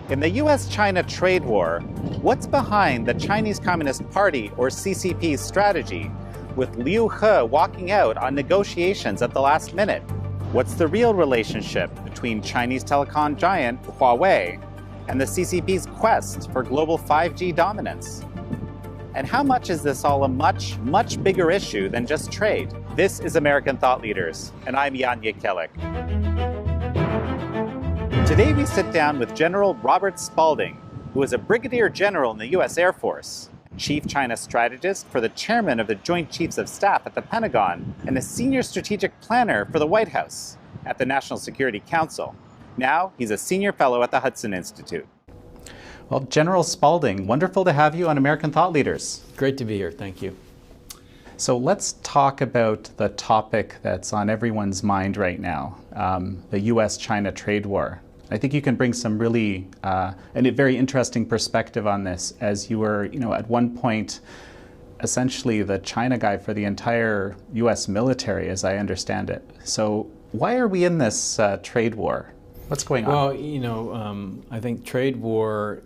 In the US-China trade war, what's behind the Chinese Communist Party, or CCP's strategy, with Liu He walking out on negotiations at the last minute? What's the real relationship between Chinese telecom giant Huawei and the CCP's quest for global 5G dominance? And how much is this all a much, much bigger issue than just trade? This is American Thought Leaders, and I'm Jan Jekielek. Today we sit down with General Robert Spalding, who is a brigadier general in the US Air Force, chief China strategist for the chairman of the Joint Chiefs of Staff at the Pentagon, and a senior strategic planner for the White House at the National Security Council. Now he's a senior fellow at the Hudson Institute. Well, General Spalding, wonderful to have you on American Thought Leaders. Great to be here, thank you. So let's talk about the topic that's on everyone's mind right now, the US-China trade war. I think you can bring some really and a very interesting perspective on this, as you were, at one point, essentially the China guy for the entire US military, as I understand it. So why are we in this trade war? What's going on? Well, I think trade war,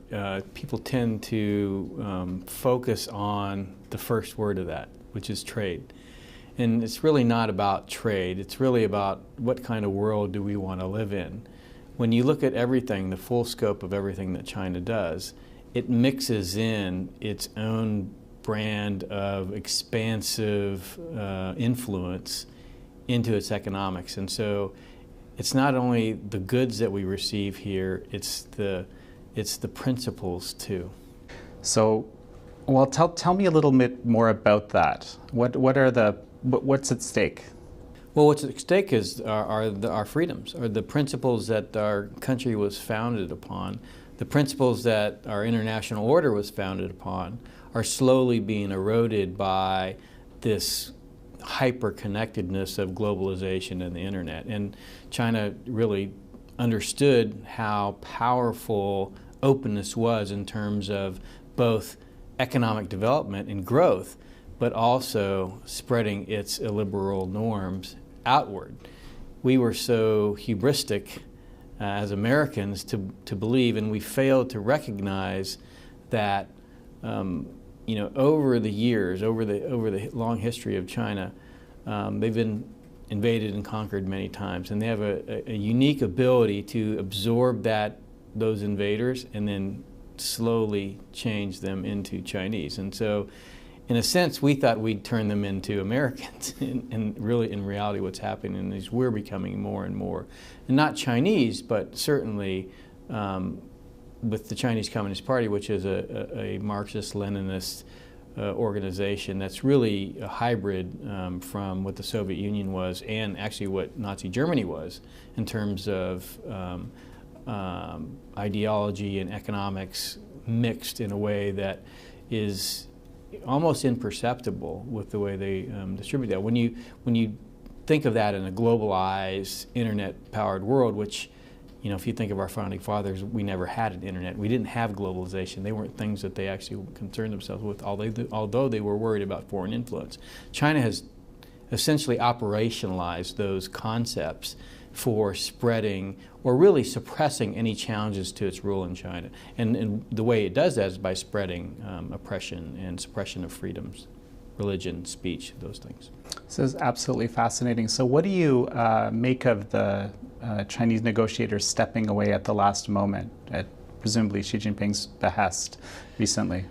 people tend to focus on the first word of that, which is trade. And it's really not about trade. It's really about what kind of world do we want to live in. When you look at everything, the full scope of everything that China does, it mixes in its own brand of expansive influence into its economics. And so it's not only the goods that we receive here, it's the principles too. So, well, tell me a little bit more about that. What's at stake? Well, what's at stake is our freedoms, are the principles that our country was founded upon, the principles that our international order was founded upon, are slowly being eroded by this hyper-connectedness of globalization and the internet. And China really understood how powerful openness was in terms of both economic development and growth, but also spreading its illiberal norms outward. We were so hubristic as Americans to believe, and we failed to recognize that over the years, over the long history of China, they've been invaded and conquered many times, and they have a unique ability to absorb those invaders and then slowly change them into Chinese. And so, in a sense, we thought we'd turn them into Americans, and really, in reality, what's happening is we're becoming more and more, and not Chinese, but certainly with the Chinese Communist Party, which is a Marxist-Leninist organization that's really a hybrid from what the Soviet Union was and actually what Nazi Germany was in terms of ideology and economics mixed in a way that is almost imperceptible with the way they distribute that. When you think of that in a globalized, internet-powered world, which, if you think of our founding fathers, we never had an internet. We didn't have globalization. They weren't things that they actually concerned themselves with, although they were worried about foreign influence. China has essentially operationalized those concepts for spreading or really suppressing any challenges to its rule in China. And the way it does that is by spreading oppression and suppression of freedoms, religion, speech, those things. This is absolutely fascinating. So what do you make of the Chinese negotiators stepping away at the last moment at presumably Xi Jinping's behest recently?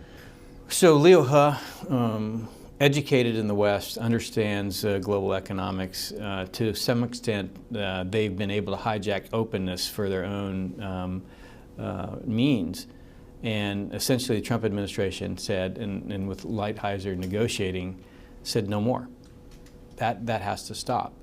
So Liu He, educated in the West, understands global economics. To some extent, they've been able to hijack openness for their own means. And essentially the Trump administration said, and with Lighthizer negotiating, said no more. That has to stop.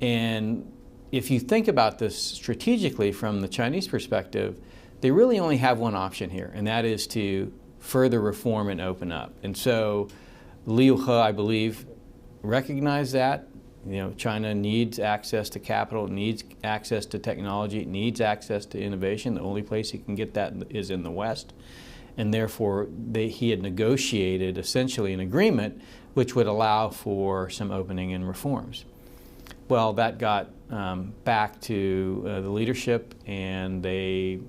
And if you think about this strategically from the Chinese perspective, they really only have one option here, and that is to further reform and open up. And so Liu He, I believe, recognized that. China needs access to capital, needs access to technology, needs access to innovation. The only place he can get that is in the West. And therefore, he had negotiated essentially an agreement which would allow for some opening and reforms. Well, that got back to the leadership, and they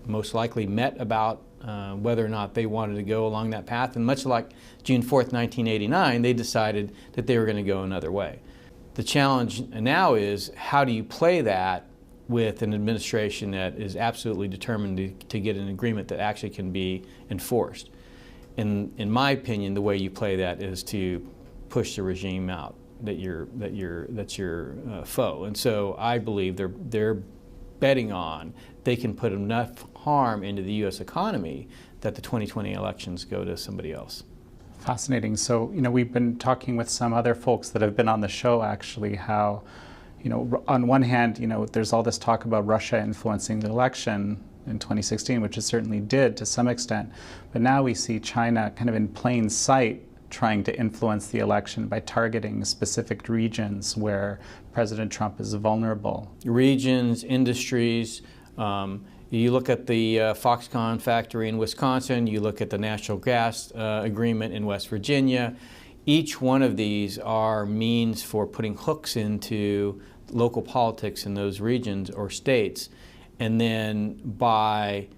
most likely met about whether or not they wanted to go along that path. And much like June 4th, 1989, they decided that they were going to go another way. The challenge now is, how do you play that with an administration that is absolutely determined to get an agreement that actually can be enforced? In my opinion, the way you play that is to push the regime out that's your foe. And so I believe they're betting on they can put enough harm into the U.S. economy that the 2020 elections go to somebody else. Fascinating. So, we've been talking with some other folks that have been on the show, actually, how, on one hand, there's all this talk about Russia influencing the election in 2016, which it certainly did to some extent. But now we see China kind of in plain sight trying to influence the election by targeting specific regions where President Trump is vulnerable. Regions, industries. You look at the Foxconn factory in Wisconsin, you look at the natural gas agreement in West Virginia. Each one of these are means for putting hooks into local politics in those regions or states, and then by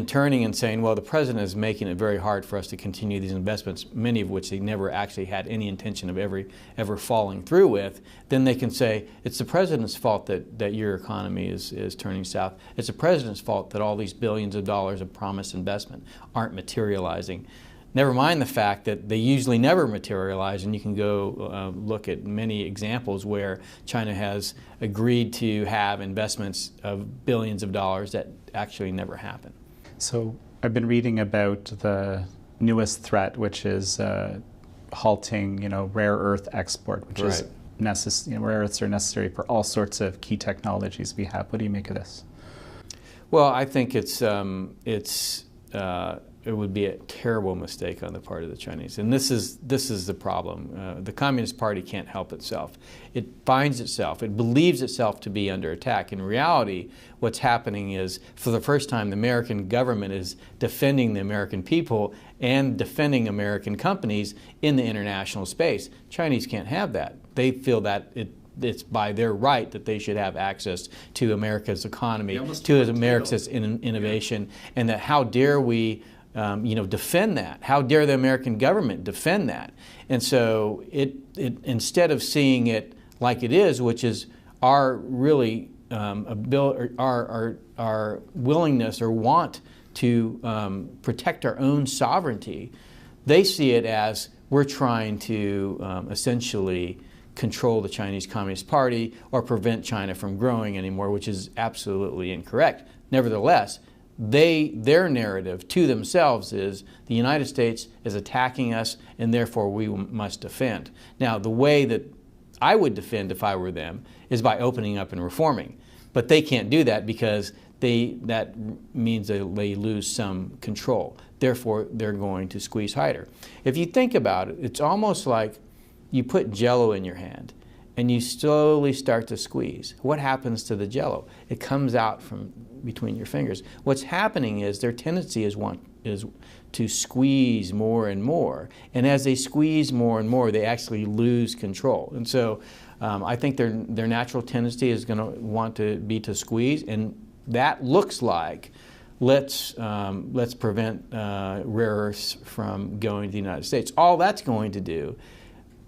turning and saying, well, the president is making it very hard for us to continue these investments, many of which they never actually had any intention of ever following through with, then they can say, it's the president's fault that your economy is turning south. It's the president's fault that all these billions of dollars of promised investment aren't materializing. Never mind the fact that they usually never materialize, and you can go look at many examples where China has agreed to have investments of billions of dollars that actually never happen. So I've been reading about the newest threat, which is halting, rare earth export, which is necessary. Rare earths are necessary for all sorts of key technologies we have. What do you make of this? Well, I think it would be a terrible mistake on the part of the Chinese, and this is the problem. The Communist Party can't help itself. It finds itself, it believes itself to be under attack. In reality, what's happening is, for the first time, the American government is defending the American people and defending American companies in the international space. Chinese can't have that. They feel that it's by their right that they should have access to America's economy, to America's innovation, and that how dare we defend that? How dare the American government defend that? And so it instead of seeing it like it is, which is our really our willingness or want to protect our own sovereignty, they see it as we're trying to essentially control the Chinese Communist Party or prevent China from growing anymore, which is absolutely incorrect. Nevertheless, their narrative to themselves is the United States is attacking us and therefore we must defend. Now, the way that I would defend if I were them is by opening up and reforming. But they can't do that because that means they lose some control. Therefore, they're going to squeeze harder. If you think about it, it's almost like you put Jell-O in your hand and you slowly start to squeeze. What happens to the Jell-O? It comes out from between your fingers. What's happening is their tendency is to squeeze more and more. And as they squeeze more and more, they actually lose control. And so I think their natural tendency is going to want to be to squeeze, and that looks like let's prevent rare earths from going to the United States. All that's going to do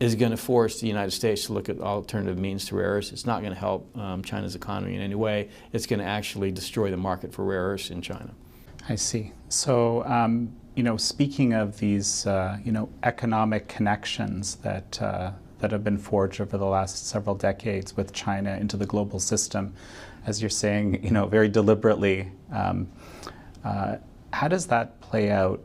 is going to force the United States to look at alternative means to rare earths. It's not going to help China's economy in any way. It's going to actually destroy the market for rare earths in China. I see. So, speaking of these, economic connections that have been forged over the last several decades with China into the global system, as you're saying, very deliberately, how does that play out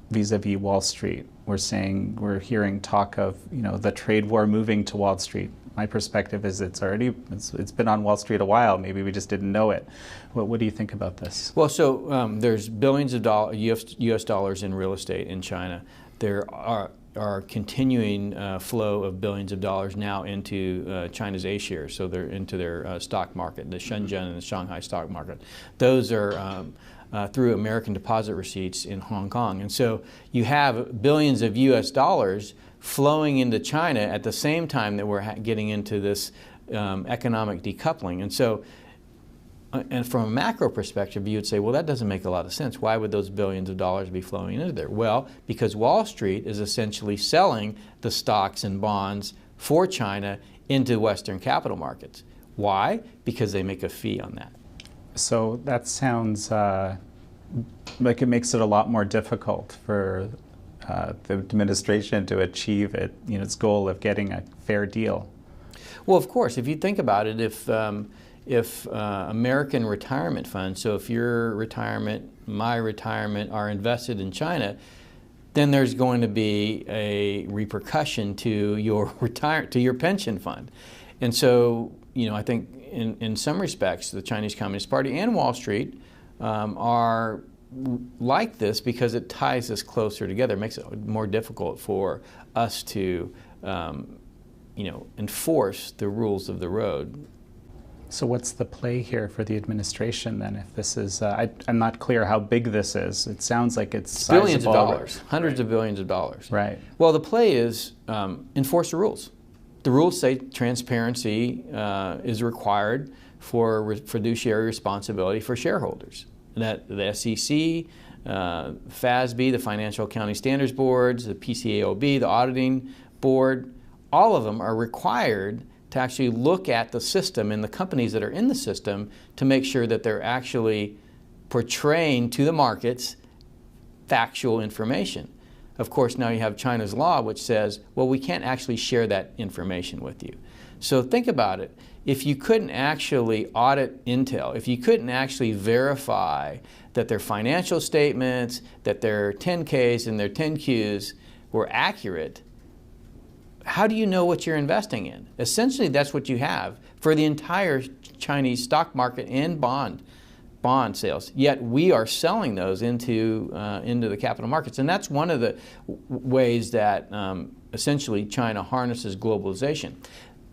vis-a-vis Wall Street? We're hearing talk of, the trade war moving to Wall Street. My perspective is it's been on Wall Street a while. Maybe we just didn't know it. What do you think about this? Well, so there's billions of U.S. dollars in real estate in China. There are continuing flow of billions of dollars now into China's A shares, so they're into their stock market, the Shenzhen and the Shanghai stock market. Those are through American deposit receipts in Hong Kong. And so you have billions of U.S. dollars flowing into China at the same time that we're getting into this economic decoupling. And so And from a macro perspective, you would say, well, that doesn't make a lot of sense. Why would those billions of dollars be flowing into there? Well, because Wall Street is essentially selling the stocks and bonds for China into Western capital markets. Why? Because they make a fee on that. So that sounds like it makes it a lot more difficult for the administration to achieve its goal of getting a fair deal. Well, of course, if you think about it, if American retirement funds, so if your retirement, my retirement, are invested in China, then there's going to be a repercussion to your pension fund. And so, I think in some respects, the Chinese Communist Party and Wall Street are like this because it ties us closer together. It makes it more difficult for us to, enforce the rules of the road. So what's the play here for the administration then? If this is, I'm not clear how big this is. It sounds like it's billions of sizable. dollars, hundreds of billions of dollars. Right. Well, the play is enforce the rules. The rules say transparency is required for fiduciary responsibility for shareholders. That the SEC, FASB, the Financial Accounting Standards Boards, the PCAOB, the Auditing Board, all of them are required to actually look at the system and the companies that are in the system to make sure that they're actually portraying to the markets factual information. Of course, now you have China's law, which says, well, we can't actually share that information with you. So think about it. If you couldn't actually audit Intel, if you couldn't actually verify that their financial statements, that their 10Ks and their 10Qs were accurate, how do you know what you're investing in? Essentially, that's what you have for the entire Chinese stock market and bond sales. Yet we are selling those into the capital markets, and that's one of the ways that essentially China harnesses globalization.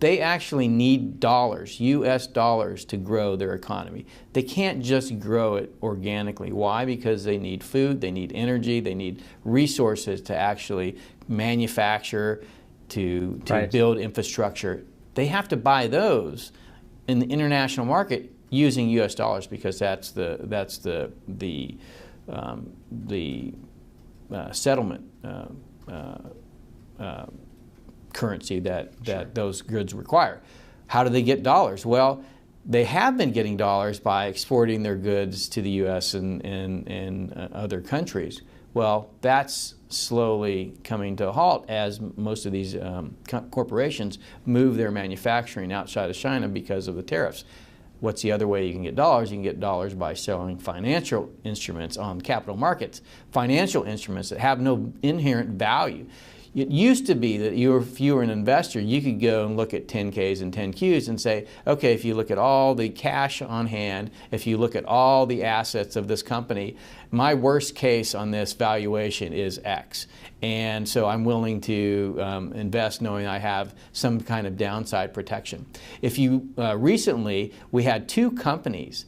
They actually need dollars, U.S. dollars, to grow their economy. They can't just grow it organically. Why? Because they need food, they need energy, they need resources to actually manufacture, to right. build infrastructure. They have to buy those in the international market using U.S. dollars because that's the settlement currency that Sure. those goods require. How do they get dollars? Well, they have been getting dollars by exporting their goods to the U.S. and other countries. Well, that's slowly coming to a halt as most of these corporations move their manufacturing outside of China because of the tariffs. What's the other way you can get dollars? You can get dollars by selling financial instruments on capital markets, financial instruments that have no inherent value. It used to be that if you were an investor, you could go and look at 10Ks and 10Qs and say, okay, if you look at all the cash on hand, if you look at all the assets of this company, my worst case on this valuation is X. And so I'm willing to invest knowing I have some kind of downside protection. If you recently, we had two companies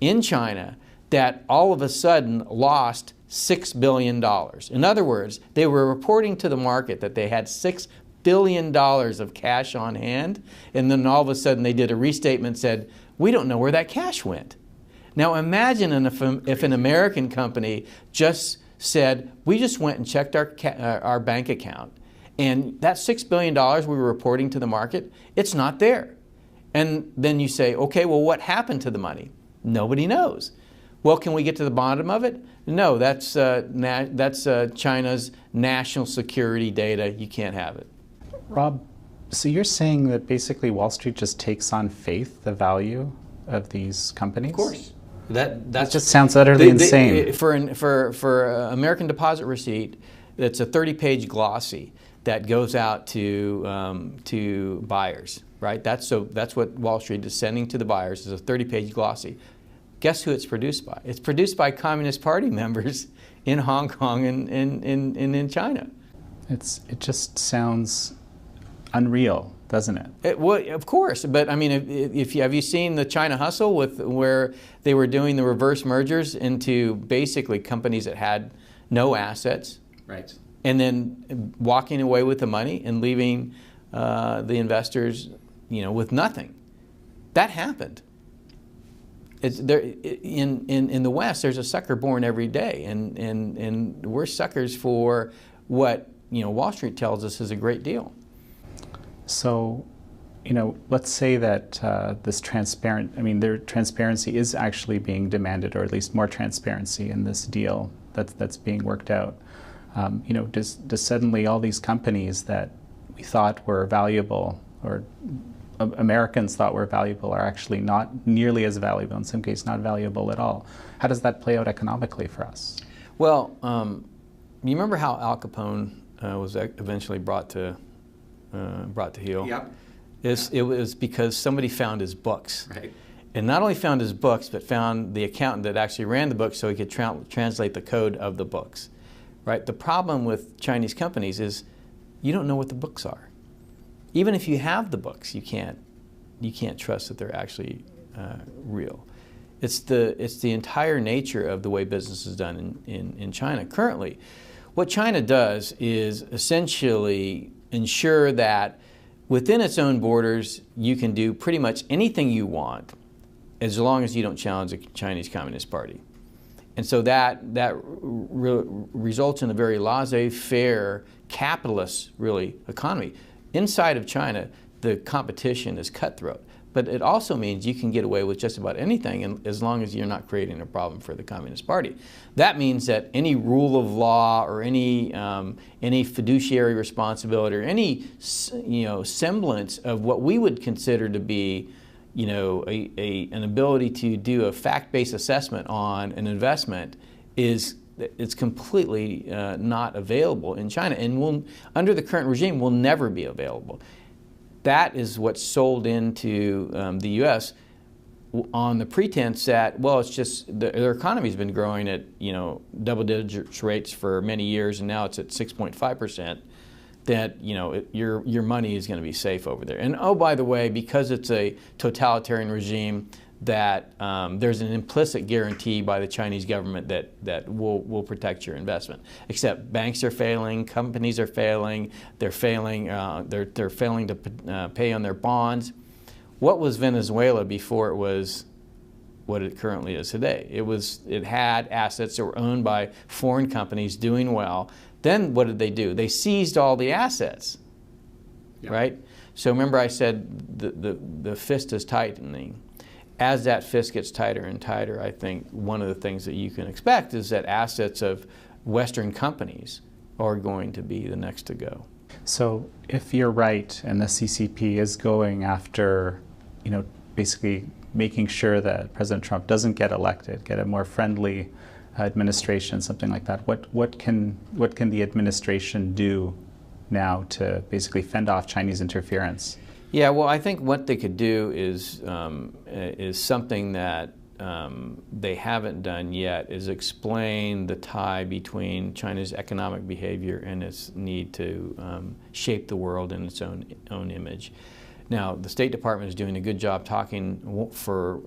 in China that all of a sudden lost $6 billion. In other words, they were reporting to the market that they had $6 billion of cash on hand, and then all of a sudden they did a restatement and said, we don't know where that cash went. Now imagine if an American company just said, we just went and checked our bank account, and that $6 billion we were reporting to the market, it's not there. And then you say, okay, well, what happened to the money? Nobody knows. Well, can we get to the bottom of it? No, that's China's national security data. You can't have it. Rob, so you're saying that basically Wall Street just takes on faith the value of these companies? Of course. That just sounds utterly insane. For American Deposit Receipt, it's a 30-page glossy that goes out to buyers, right? That's what Wall Street is sending to the buyers, is a 30-page glossy. Guess who it's produced by? It's produced by Communist Party members in Hong Kong and in China. It just sounds unreal, doesn't it? Well, of course, but I mean, have you seen the China Hustle where they were doing the reverse mergers into basically companies that had no assets, Right. and then walking away with the money and leaving the investors, with nothing? That happened. It's there, in the West, there's a sucker born every day, and we're suckers for what Wall Street tells us is a great deal. So, let's say that this their transparency is actually being demanded, or at least more transparency in this deal that's being worked out. Does suddenly all these companies that we thought were valuable, or Americans thought were valuable, are actually not nearly as valuable, in some cases not valuable at all? How does that play out economically for us? Well, you remember how Al Capone was eventually brought to heel? Yep. It was because somebody found his books. Right. And not only found his books, but found the accountant that actually ran the books so he could translate the code of the books. Right? The problem with Chinese companies is you don't know what the books are. Even if you have the books, you can't trust that they're actually real. It's the entire nature of the way business is done in China currently. What China does is essentially ensure that within its own borders you can do pretty much anything you want as long as you don't challenge the Chinese Communist Party. And so that results in a very laissez-faire, capitalist, really, economy. Inside of China, the competition is cutthroat. But it also means you can get away with just about anything as long as you're not creating a problem for the Communist Party. That means that any rule of law or any fiduciary responsibility or any semblance of what we would consider to be an ability to do a fact-based assessment on an investment it's completely not available in China, and under the current regime will never be available. That is what's sold into the U.S. on the pretense that, well, it's just their economy's been growing at double-digit rates for many years, and now it's at 6.5%. That your money is going to be safe over there. And oh, by the way, because it's a totalitarian regime, that there's an implicit guarantee by the Chinese government that will protect your investment. Except banks are failing, companies are failing, they're failing to pay on their bonds. What was Venezuela before it was what it currently is today? It had assets that were owned by foreign companies doing well. Then what did they do? They seized all the assets, yep. Right? So remember I said the fist is tightening. As that fist gets tighter and tighter, I think one of the things that you can expect is that assets of Western companies are going to be the next to go. So if you're right and the CCP is going after, basically making sure that President Trump doesn't get elected, get a more friendly administration, something like that, what can the administration do now to basically fend off Chinese interference? Yeah, well, I think what they could do is something that they haven't done yet, is explain the tie between China's economic behavior and its need to shape the world in its own image. Now, the State Department is doing a good job talking for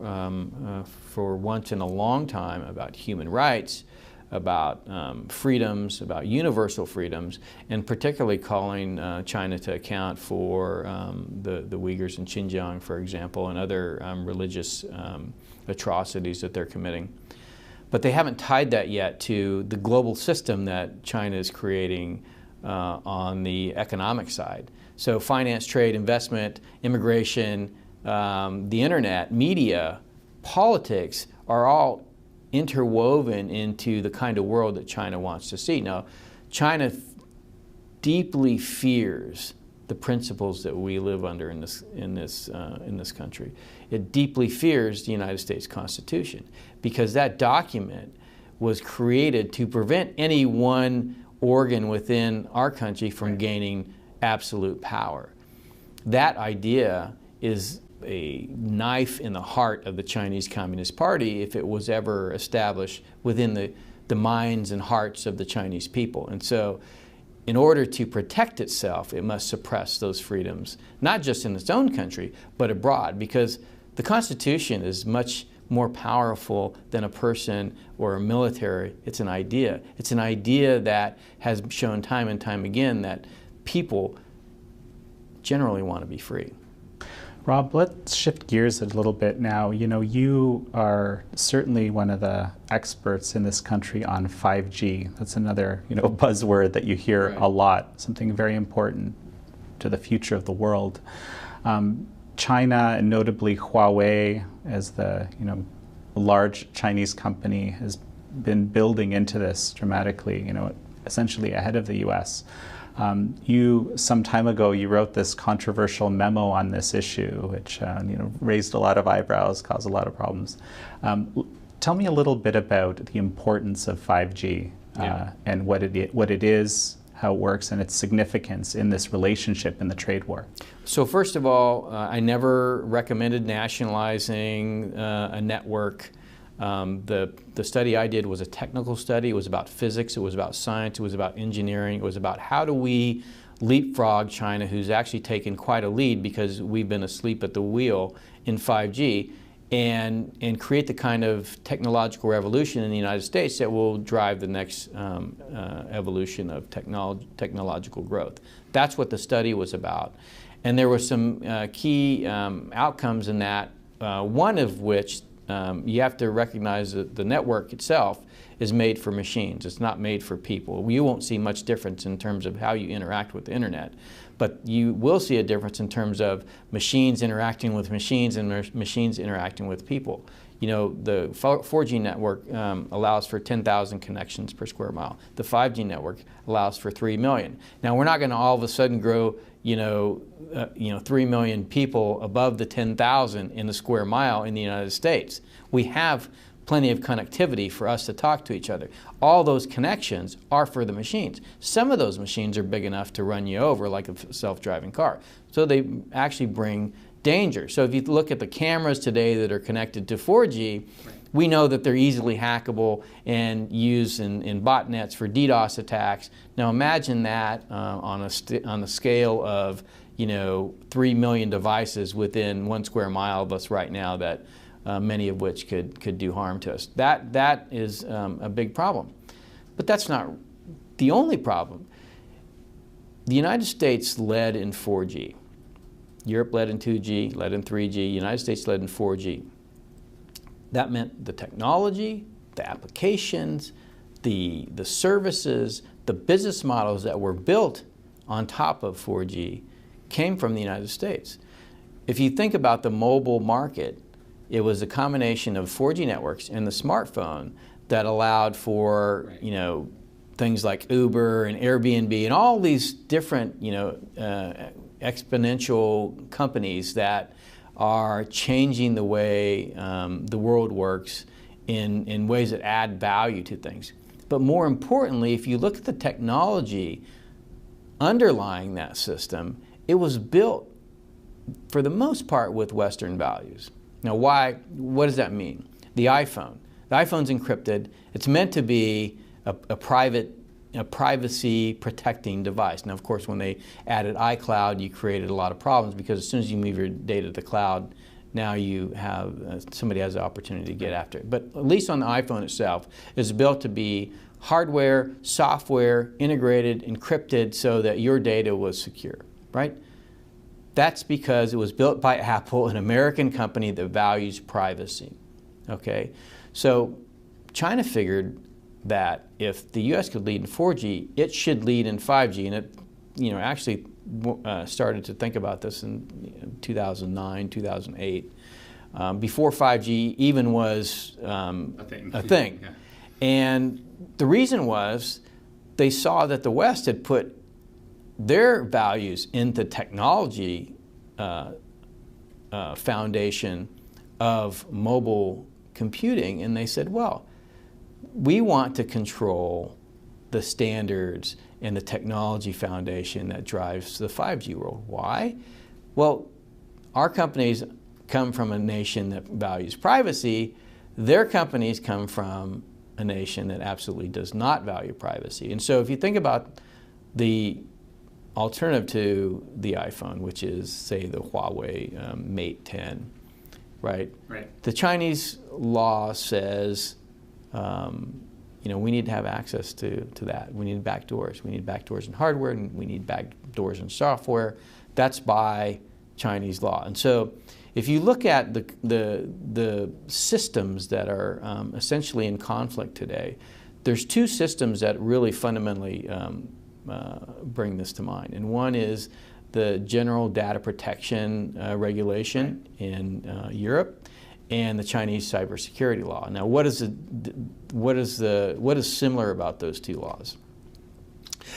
once in a long time about human rights, about freedoms, about universal freedoms, and particularly calling China to account for the Uyghurs in Xinjiang, for example, and other religious atrocities that they're committing. But they haven't tied that yet to the global system that China is creating on the economic side. So finance, trade, investment, immigration, the internet, media, politics are all interwoven into the kind of world that China wants to see. Now, China deeply fears the principles that we live under in this country. It deeply fears the United States Constitution because that document was created to prevent any one organ within our country from gaining absolute power. That idea is a knife in the heart of the Chinese Communist Party if it was ever established within the minds and hearts of the Chinese people. And so in order to protect itself, it must suppress those freedoms, not just in its own country, but abroad, because the Constitution is much more powerful than a person or a military. It's an idea. It's an idea that has shown time and time again that people generally want to be free. Rob, let's shift gears a little bit now. You know, you are certainly one of the experts in this country on 5G. That's another, buzzword that you hear a lot, something very important to the future of the world. China, and notably Huawei, as the, large Chinese company, has been building into this dramatically, essentially ahead of the U.S. You, some time ago, you wrote this controversial memo on this issue, which raised a lot of eyebrows, caused a lot of problems. Tell me a little bit about the importance of 5G and what it is, how it works, and its significance in this relationship in the trade war. So first of all, I never recommended nationalizing a network. The study I did was a technical study. It was about physics, it was about science, it was about engineering, it was about how do we leapfrog China, who's actually taken quite a lead because we've been asleep at the wheel in 5G, and create the kind of technological revolution in the United States that will drive the next evolution of technological growth. That's what the study was about. And there were some key outcomes in that, one of which you have to recognize that the network itself is made for machines. It's not made for people. You won't see much difference in terms of how you interact with the internet, but you will see a difference in terms of machines interacting with machines and machines interacting with people. The 4G network allows for 10,000 connections per square mile. The 5G network allows for 3 million. Now, we're not going to all of a sudden grow 3 million people above the 10,000 in the square mile in the United States. We have plenty of connectivity for us to talk to each other. All those connections are for the machines. Some of those machines are big enough to run you over like a self-driving car. So they actually bring danger. So if you look at the cameras today that are connected to 4G, we know that they're easily hackable and used in botnets for DDoS attacks. Now imagine that on the scale of 3 million devices within 1 square mile of us right now, that many of which could do harm to us. That is a big problem. But that's not the only problem. The United States led in 4G. Europe led in 2G, led in 3G, United States led in 4G. That meant the technology, the applications, the services, the business models that were built on top of 4G came from the United States. If you think about the mobile market, it was a combination of 4G networks and the smartphone that allowed for, things like Uber and Airbnb and all these different, exponential companies that are changing the way the world works in ways that add value to things. But more importantly, if you look at the technology underlying that system, it was built for the most part with Western values. Now why? What does that mean? The iPhone. The iPhone's encrypted. It's meant to be a privacy protecting device. Now of course when they added iCloud, you created a lot of problems because as soon as you move your data to the cloud, now you have, somebody has the opportunity to get after it. But at least on the iPhone itself, it's built to be hardware, software, integrated, encrypted so that your data was secure, right? That's because it was built by Apple, an American company that values privacy, okay? So China figured that if the U.S. could lead in 4G, it should lead in 5G, and it, actually started to think about this in 2009, 2008, before 5G even was a thing. Yeah. And the reason was they saw that the West had put their values into technology foundation of mobile computing, and they said, well, we want to control the standards and the technology foundation that drives the 5G world. Why? Well, our companies come from a nation that values privacy. Their companies come from a nation that absolutely does not value privacy. And so if you think about the alternative to the iPhone, which is, say, the Huawei Mate 10, right? Right. The Chinese law says, we need to have access to that. We need backdoors. We need backdoors in hardware, and we need backdoors in software. That's by Chinese law. And so if you look at the systems that are essentially in conflict today, there's two systems that really fundamentally bring this to mind. And one is the general data protection regulation in Europe, and the Chinese cybersecurity law. Now, what is similar about those two laws?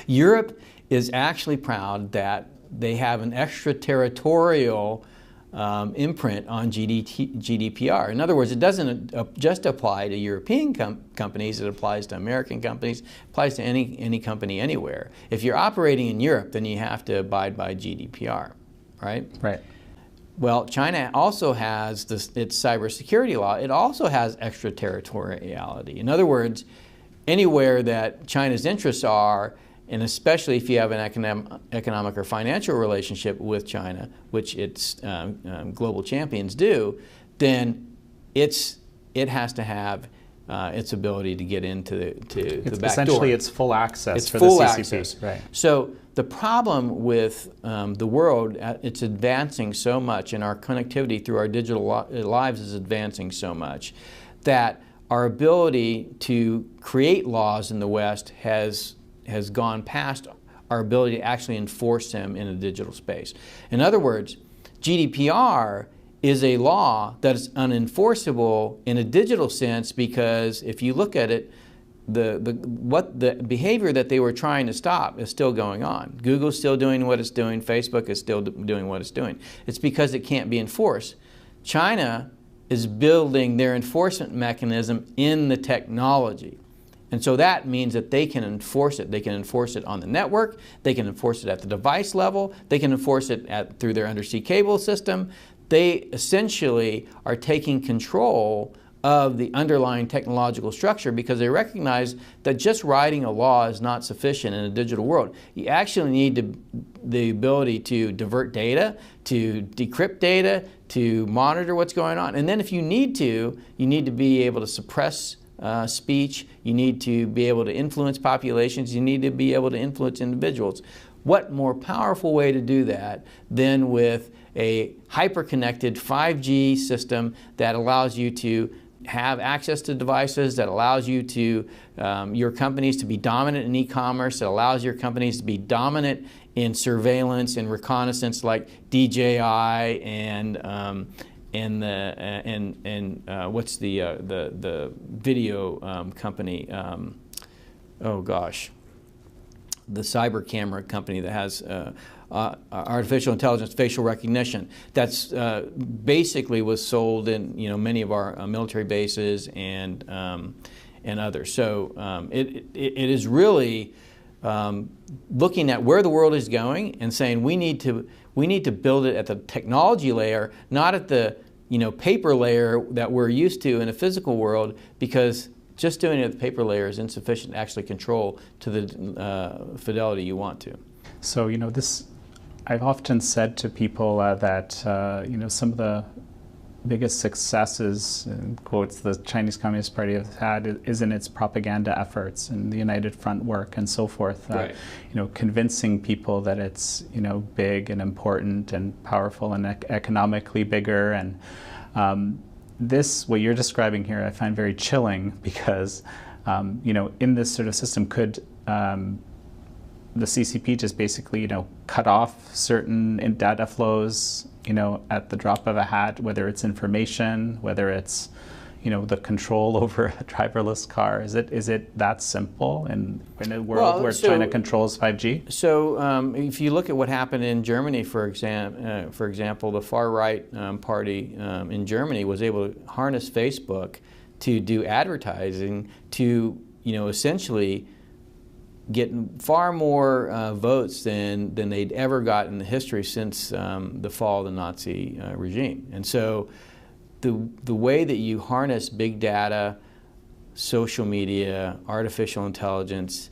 Europe is actually proud that they have an extraterritorial imprint on GDPR. In other words, it doesn't just apply to European companies, it applies to American companies, it applies to any company anywhere. If you're operating in Europe, then you have to abide by GDPR, right? Right. Well, China also has its cybersecurity law. It also has extraterritoriality. In other words, anywhere that China's interests are, and especially if you have an economic or financial relationship with China, which its global champions do, then it has to have its ability to get into the back door. Essentially, it's full access it's for full the CCP. access. Right. So the problem with the world, it's advancing so much, and our connectivity through our digital lives is advancing so much, that our ability to create laws in the West has gone past our ability to actually enforce them in a digital space. In other words, GDPR is a law that is unenforceable in a digital sense, because if you look at it, the behavior that they were trying to stop is still going on. Google's still doing what it's doing, Facebook is still doing what it's doing. It's because it can't be enforced. China is building their enforcement mechanism in the technology. And so that means that they can enforce it. They can enforce it on the network, they can enforce it at the device level, they can enforce it through their undersea cable system. They essentially are taking control of the underlying technological structure, because they recognize that just writing a law is not sufficient in a digital world. You actually need the ability to divert data, to decrypt data, to monitor what's going on. And then if you need to be able to suppress speech, you need to be able to influence populations, you need to be able to influence individuals. What more powerful way to do that than with a hyper-connected 5G system that allows you to have access to devices, that allows you to, your companies to be dominant in e-commerce, that allows your companies to be dominant in surveillance and reconnaissance like DJI and what's the video company? Oh gosh, the cyber camera company that has artificial intelligence, facial recognition. That's basically was sold in many of our military bases and others. So it is really looking at where the world is going and saying we need to build it at the technology layer, not at the paper layer that we're used to in a physical world, because just doing it at the paper layer is insufficient to actually control to the fidelity you want to. So this, I've often said to people that some of the biggest successes, in quotes, the Chinese Communist Party has had is in its propaganda efforts and the United Front work and so forth. Right. Convincing people that it's big and important and powerful and economically bigger. And this, what you're describing here, I find very chilling, because in this sort of system, could the CCP just basically cut off certain data flows at the drop of a hat, whether it's information, whether it's the control over a driverless car? Is it that simple in a world where China controls 5G? So if you look at what happened in Germany, for example, the far-right party in Germany was able to harness Facebook to do advertising to essentially get far more votes than they'd ever got in the history since the fall of the Nazi regime. And so the way that you harness big data, social media, artificial intelligence,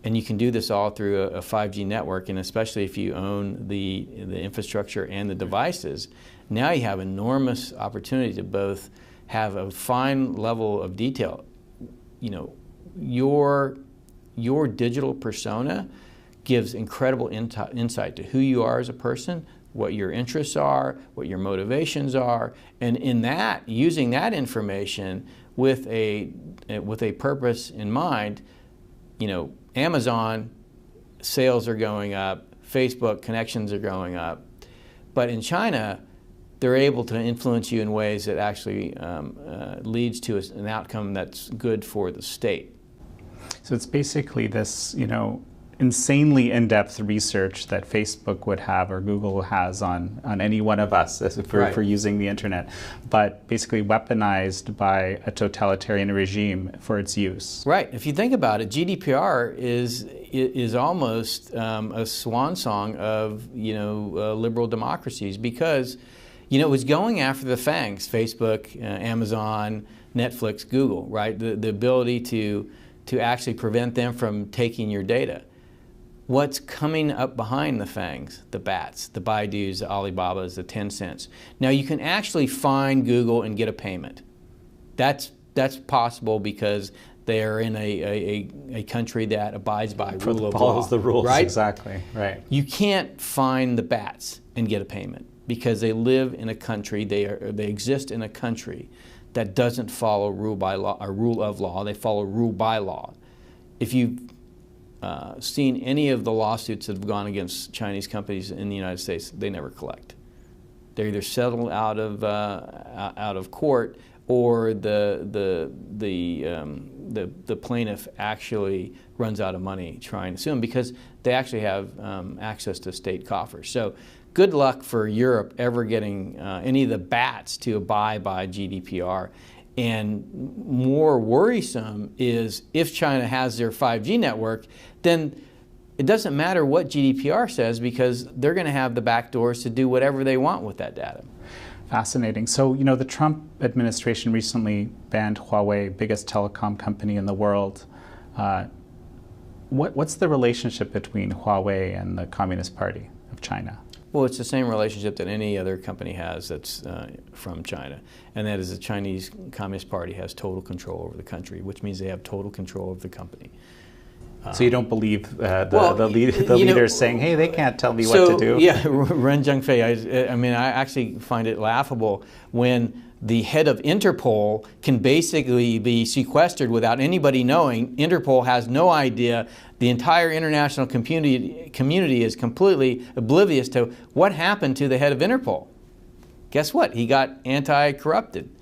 and you can do this all through a 5G network, and especially if you own the infrastructure and the devices, now you have enormous opportunity to both have a fine level of detail. Your digital persona gives incredible insight to who you are as a person, what your interests are, what your motivations are, and in that, using that information with a purpose in mind, Amazon sales are going up, Facebook connections are going up, but in China, they're able to influence you in ways that actually leads to an outcome that's good for the state. So it's basically this, insanely in-depth research that Facebook would have or Google has on any one of us for using the internet, but basically weaponized by a totalitarian regime for its use. Right. If you think about it, GDPR is almost a swan song of liberal democracies, because it was going after the FANGs, Facebook, Amazon, Netflix, Google, right? The ability to actually prevent them from taking your data. What's coming up behind the FANGs? The BATs, the Baidus, the Alibabas, the Tencents. Now you can actually find Google and get a payment. That's possible because they are in a country that abides by rule of law. Follows the rules, right? Exactly, right. You can't find the BATs and get a payment because they live in a country, they exist in a country that doesn't follow rule of law. They follow rule by law. If you've seen any of the lawsuits that have gone against Chinese companies in the United States, they never collect. They're either settled out of court, or the plaintiff actually runs out of money trying to sue them because they actually have access to state coffers. So good luck for Europe ever getting any of the BATs to abide by GDPR. And more worrisome is if China has their 5G network, then it doesn't matter what GDPR says because they're going to have the back doors to do whatever they want with that data. Fascinating. So, the Trump administration recently banned Huawei, biggest telecom company in the world. What's the relationship between Huawei and the Communist Party of China? Well, it's the same relationship that any other company has that's from China, and that is the Chinese Communist Party has total control over the country, which means they have total control of the company. So you don't believe the leaders saying, hey, they can't tell me what to do? Yeah, Ren Zhengfei, I actually find it laughable when the head of Interpol can basically be sequestered without anybody knowing. Interpol has no idea. The entire international community is completely oblivious to what happened to the head of Interpol. Guess what? He got anti-corrupted.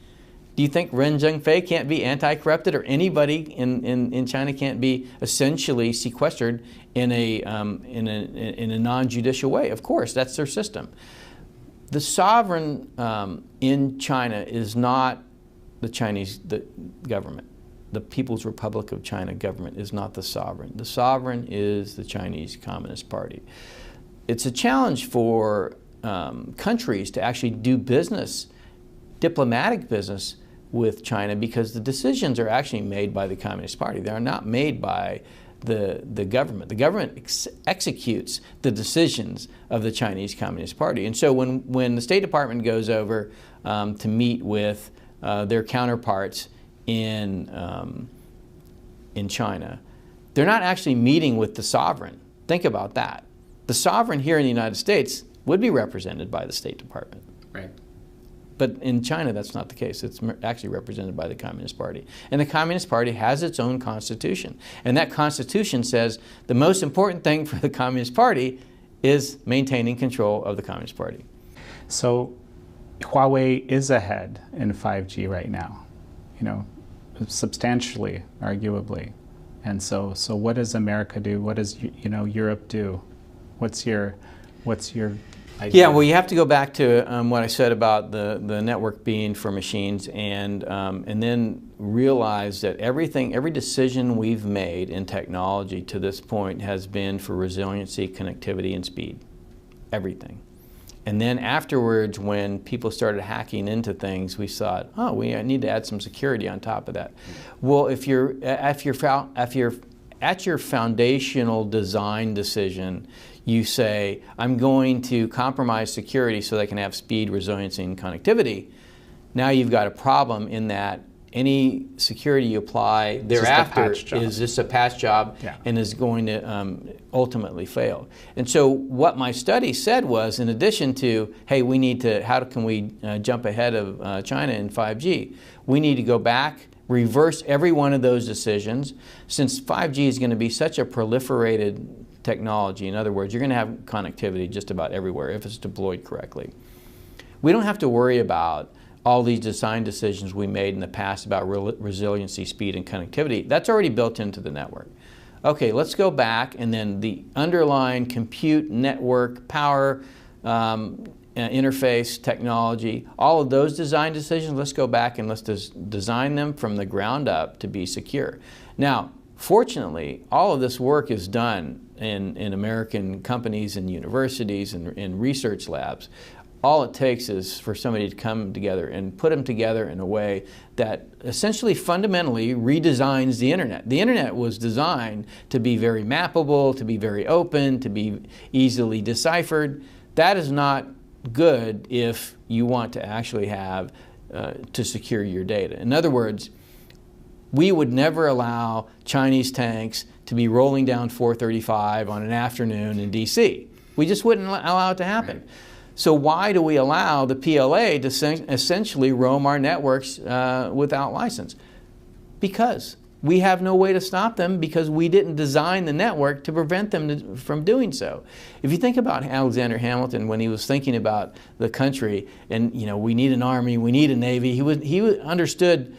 Do you think Ren Zhengfei can't be anti-corrupted, or anybody in China can't be essentially sequestered in a non-judicial way? Of course, that's their system. The sovereign in China is not the Chinese government. The People's Republic of China government is not the sovereign. The sovereign is the Chinese Communist Party. It's a challenge for countries to actually do business, diplomatic business, with China, because the decisions are actually made by the Communist Party. They are not made by the government. The government executes the decisions of the Chinese Communist Party. And so when the State Department goes over to meet with their counterparts in China, they're not actually meeting with the sovereign. Think about that. The sovereign here in the United States would be represented by the State Department. Right. But in China, that's not the case. It's actually represented by the Communist Party. And the Communist Party has its own constitution. And that constitution says the most important thing for the Communist Party is maintaining control of the Communist Party. So Huawei is ahead in 5G right now, substantially, arguably. And so what does America do? What does Europe do? What's your idea? Yeah, well, you have to go back to what I said about the network being for machines, and then realize that every decision we've made in technology to this point has been for resiliency, connectivity, and speed. Everything. And then afterwards, when people started hacking into things, we thought, oh, we need to add some security on top of that. Well, if you're at your foundational design decision, you say, I'm going to compromise security so that I can have speed, resiliency, and connectivity. Now you've got a problem in that any security you apply thereafter is just a patch job and is going to ultimately fail. And so what my study said was, in addition to, hey, we need to, how can we jump ahead of China in 5G, we need to go back, reverse every one of those decisions, since 5G is going to be such a proliferated technology. In other words, you're going to have connectivity just about everywhere if it's deployed correctly. We don't have to worry about all these design decisions we made in the past about resiliency, speed, and connectivity. That's already built into the network. Okay, let's go back, and then the underlying compute, network, power, interface, technology, all of those design decisions, let's go back and let's design them from the ground up to be secure. Now, fortunately, all of this work is done in American companies and universities and research labs. All it takes is for somebody to come together and put them together in a way that essentially fundamentally redesigns the internet. The internet was designed to be very mappable, to be very open, to be easily deciphered. That is not good if you want to actually have to secure your data. In other words, we would never allow Chinese tanks to be rolling down 435 on an afternoon in DC. We just wouldn't allow it to happen. So why do we allow the PLA to essentially roam our networks without license? Because we have no way to stop them, because we didn't design the network to prevent them from doing so. If you think about Alexander Hamilton when he was thinking about the country and, you know, we need an army, we need a navy, he understood.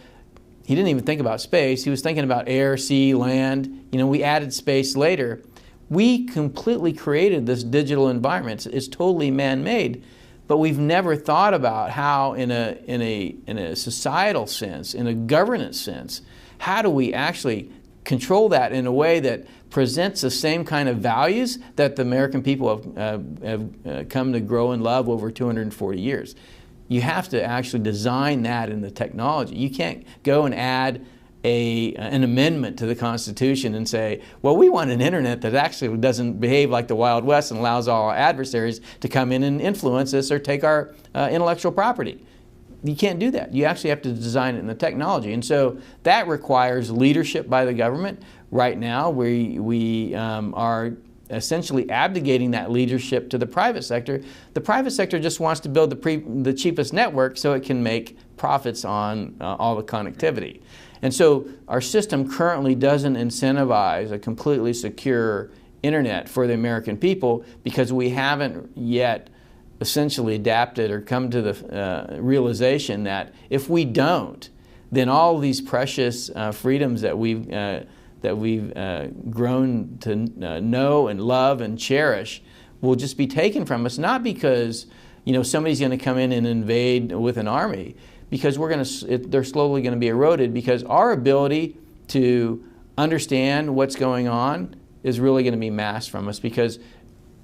He didn't even think about space. He was thinking about air, sea, land. You know, we added space later. We completely created this digital environment. It's totally man-made, but we've never thought about how, in a societal sense, in a governance sense, how do we actually control that in a way that presents the same kind of values that the American people have come to grow and love over 240 years. You have to actually design that in the technology. You can't go and add an amendment to the Constitution and say, well, we want an internet that actually doesn't behave like the Wild West and allows all our adversaries to come in and influence us or take our intellectual property. You can't do that. You actually have to design it in the technology. And so that requires leadership by the government. Right now, we are essentially abdicating that leadership to the private sector. The private sector just wants to build the cheapest network so it can make profits on all the connectivity. And so our system currently doesn't incentivize a completely secure internet for the American people because we haven't yet essentially adapted or come to the realization that if we don't, then all of these precious freedoms that we've grown to know and love and cherish will just be taken from us, not because, you know, somebody's going to come in and invade with an army, because they're slowly going to be eroded, because our ability to understand what's going on is really going to be masked from us, because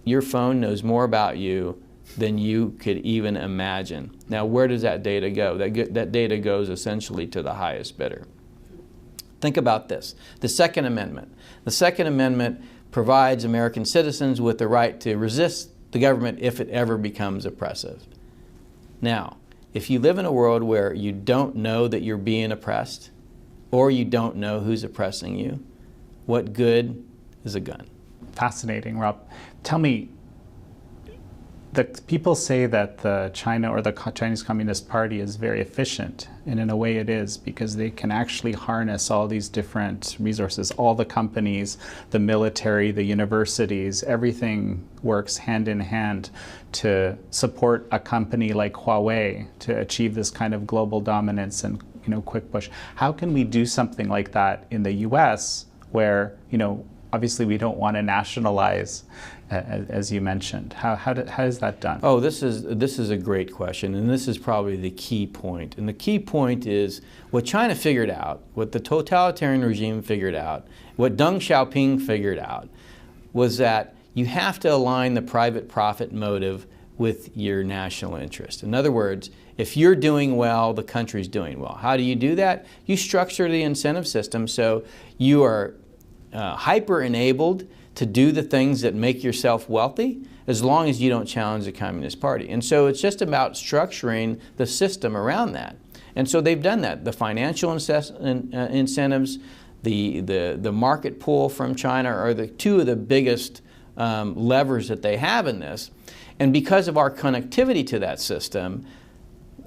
your phone knows more about you than you could even imagine. Now, where does that data go? That data goes essentially to the highest bidder. Think about this. The Second Amendment. The Second Amendment provides American citizens with the right to resist the government if it ever becomes oppressive. Now, if you live in a world where you don't know that you're being oppressed, or you don't know who's oppressing you, what good is a gun? Fascinating, Rob. Tell me, people say that the Chinese Communist Party is very efficient, and in a way it is, because they can actually harness all these different resources. All the companies, the military, the universities, everything works hand in hand to support a company like Huawei to achieve this kind of global dominance and, you know, quick push. How can we do something like that in the US, where, you know, obviously we don't want to nationalize, as you mentioned? How is that done? Oh, this is a great question, and this is probably the key point. And the key point is what China figured out, what the totalitarian regime figured out, what Deng Xiaoping figured out, was that you have to align the private profit motive with your national interest. In other words, if you're doing well, the country's doing well. How do you do that? You structure the incentive system so you are hyper-enabled to do the things that make yourself wealthy, as long as you don't challenge the Communist Party. And so it's just about structuring the system around that. And so they've done that. The financial incentives, the market pull from China are the two of the biggest levers that they have in this. And because of our connectivity to that system,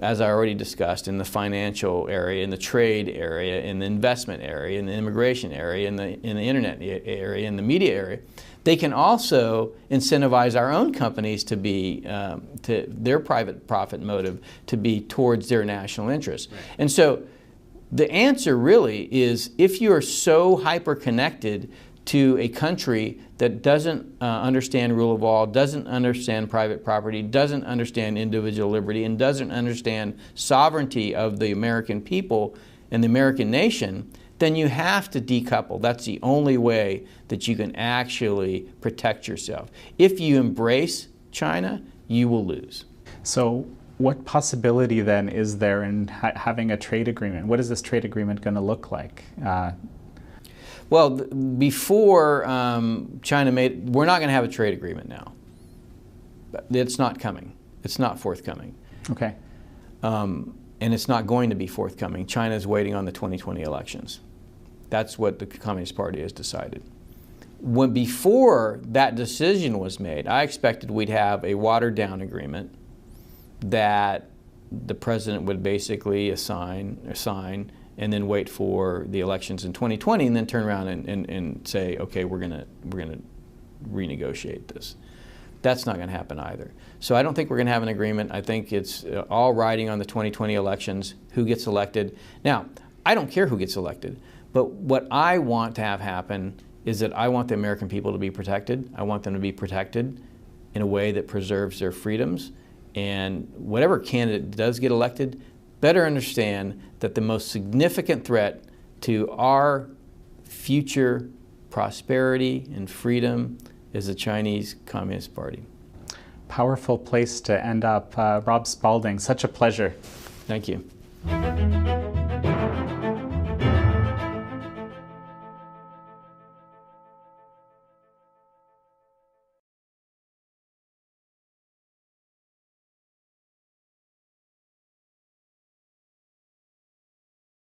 as I already discussed, in the financial area, in the trade area, in the investment area, in the immigration area, in the internet area, in the media area, they can also incentivize our own companies to be, to their private profit motive to be towards their national interests. Right. And so the answer really is, if you are so hyper-connected to a country that doesn't understand rule of law, doesn't understand private property, doesn't understand individual liberty, and doesn't understand sovereignty of the American people and the American nation, then you have to decouple. That's the only way that you can actually protect yourself. If you embrace China, you will lose. So what possibility then is there in having a trade agreement? What is this trade agreement going to look like? Well, before China made, we're not going to have a trade agreement now. It's not coming. It's not forthcoming. Okay. And it's not going to be forthcoming. China is waiting on the 2020 elections. That's what the Communist Party has decided. Before that decision was made, I expected we'd have a watered-down agreement that the president would basically sign, and then wait for the elections in 2020, and then turn around and say, okay, we're gonna renegotiate this. That's not gonna happen either. So I don't think we're gonna have an agreement. I think it's all riding on the 2020 elections, who gets elected. Now, I don't care who gets elected, but what I want to have happen is that I want the American people to be protected. I want them to be protected in a way that preserves their freedoms. And whatever candidate does get elected, better understand that the most significant threat to our future prosperity and freedom is the Chinese Communist Party. Powerful place to end up. Rob Spalding, such a pleasure. Thank you.